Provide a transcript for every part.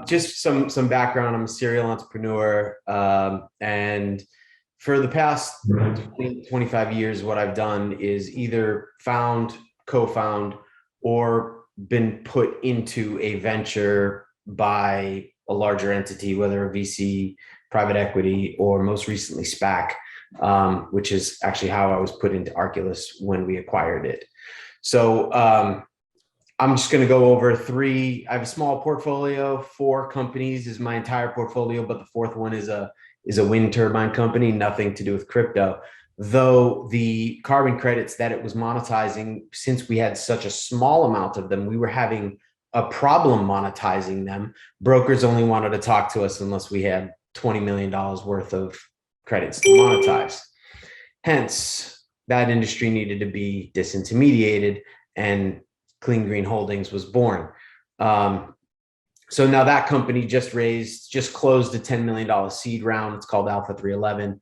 Just some background. I'm a serial entrepreneur, and for the past 20, 25 years, what I've done is either found, co-found, or been put into a venture by a larger entity, whether a VC, private equity, or most recently SPAC, which is actually how I was put into Arculus when we acquired it. So I'm just going to go over three. I have a small portfolio. Four companies is my entire portfolio, but the fourth one is a wind turbine company, nothing to do with crypto. Though the carbon credits that it was monetizing, since we had such a small amount of them, we were having a problem monetizing them. Brokers only wanted to talk to us unless we had $20 million worth of credits to monetize. Hence, that industry needed to be disintermediated, and Clean Green Holdings was born. So now that company just closed a $10 million seed round. It's called Alpha 311.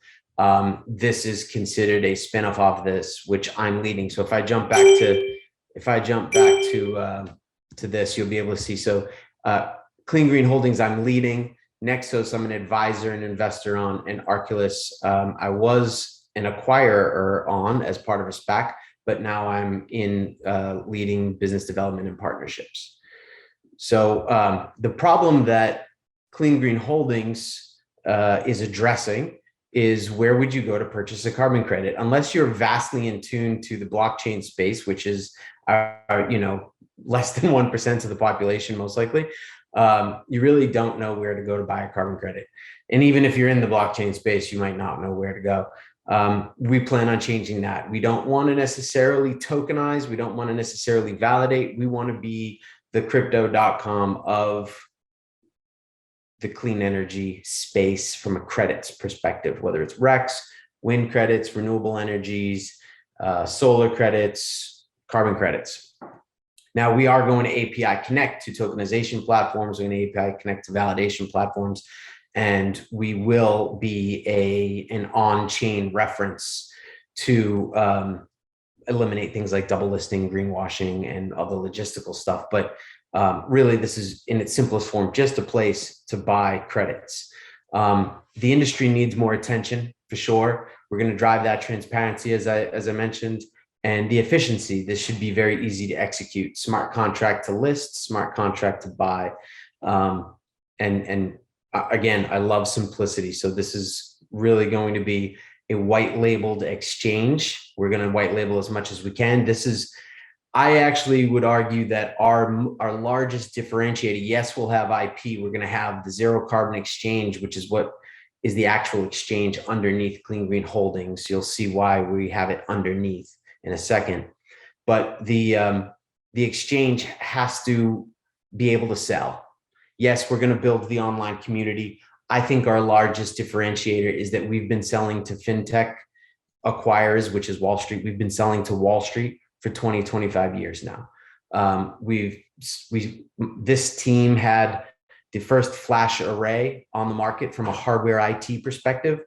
This is considered a spinoff of this, which I'm leading. So if I jump back to this, you'll be able to see. So Clean Green Holdings, I'm leading. Nexos, I'm an advisor and investor on, and Arculus, I was an acquirer on as part of a SPAC, but now I'm in leading business development and partnerships. So the problem that Clean Green Holdings is addressing is, where would you go to purchase a carbon credit? Unless you're vastly in tune to the blockchain space, which is less than 1% of the population, most likely, you really don't know where to go to buy a carbon credit. And even if you're in the blockchain space, you might not know where to go. We plan on changing that. We don't want to necessarily tokenize. We don't want to necessarily validate. We want to be the crypto.com of the clean energy space from a credits perspective, whether it's RECs, wind credits, renewable energies, solar credits, carbon credits. Now, we are going to API connect to tokenization platforms. We're going to API connect to validation platforms. And we will be an on-chain reference to eliminate things like double listing, greenwashing, and other logistical stuff. But really, this is, in its simplest form, just a place to buy credits. The industry needs more attention, for sure. We're going to drive that transparency, as I mentioned, and the efficiency. This should be very easy to execute. Smart contract to list, smart contract to buy, and again, I love simplicity. So this is really going to be a white labeled exchange. We're going to white label as much as we can. I actually would argue that our largest differentiator, yes, we'll have IP. We're going to have the zero carbon exchange, which is what is the actual exchange underneath Clean Green Holdings. You'll see why we have it underneath in a second. But the exchange has to be able to sell. Yes, we're going to build the online community. I think our largest differentiator is that we've been selling to fintech acquirers, which is Wall Street. We've been selling to Wall Street for 20, 25 years now. This team had the first flash array on the market from a hardware IT perspective.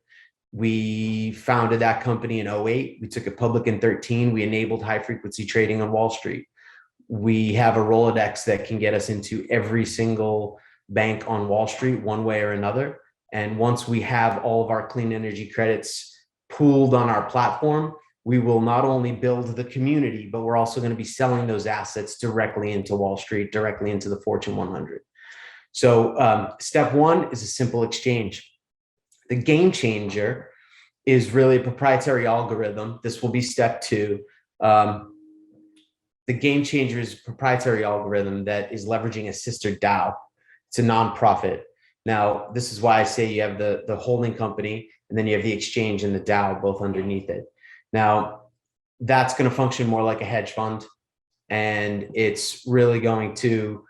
We founded that company in 2008. We took it public in 2013. We enabled high frequency trading on Wall Street. We have a Rolodex that can get us into every single bank on Wall Street one way or another. And once we have all of our clean energy credits pooled on our platform, we will not only build the community, but we're also going to be selling those assets directly into Wall Street, directly into the Fortune 100. So step one is a simple exchange. The game changer is really a proprietary algorithm. This will be step two. The game changer is a proprietary algorithm that is leveraging a sister DAO. It's a nonprofit. Now, this is why I say you have the holding company, and then you have the exchange and the DAO both underneath it. Now, that's going to function more like a hedge fund, and it's really going to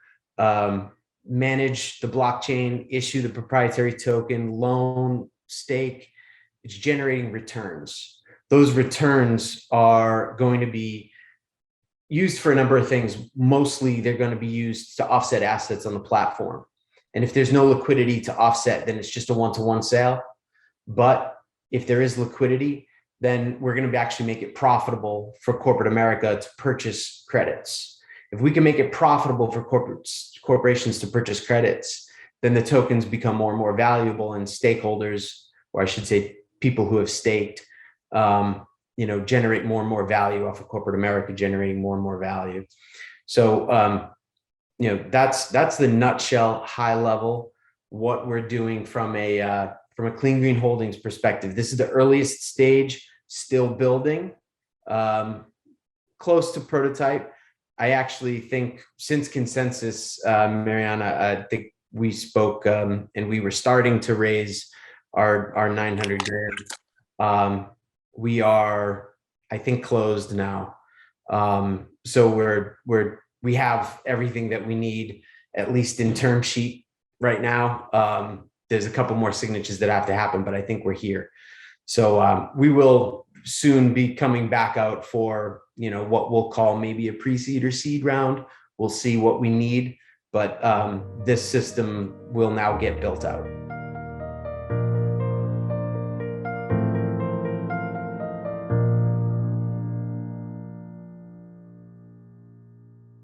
manage the blockchain, issue the proprietary token, loan, stake. It's generating returns. Those returns are going to be used for a number of things. Mostly, they're going to be used to offset assets on the platform. And if there's no liquidity to offset, then it's just a one-to-one sale. But if there is liquidity, then we're going to actually make it profitable for corporate America to purchase credits. If we can make it profitable for corporations to purchase credits, then the tokens become more and more valuable, and stakeholders, or I should say people who have staked, generate more and more value off of corporate America, generating more and more value. So, that's the nutshell, high level, what we're doing from a Clean Green Holdings perspective. This is the earliest stage, still building, close to prototype. I actually think since Consensus, Mariana, I think we spoke, and we were starting to raise our 900 grand. We are, I think, closed now. So we have everything that we need, at least in term sheet right now. There's a couple more signatures that have to happen, but I think we're here. So we will soon be coming back out for, what we'll call maybe a pre-seed or seed round. We'll see what we need, but this system will now get built out.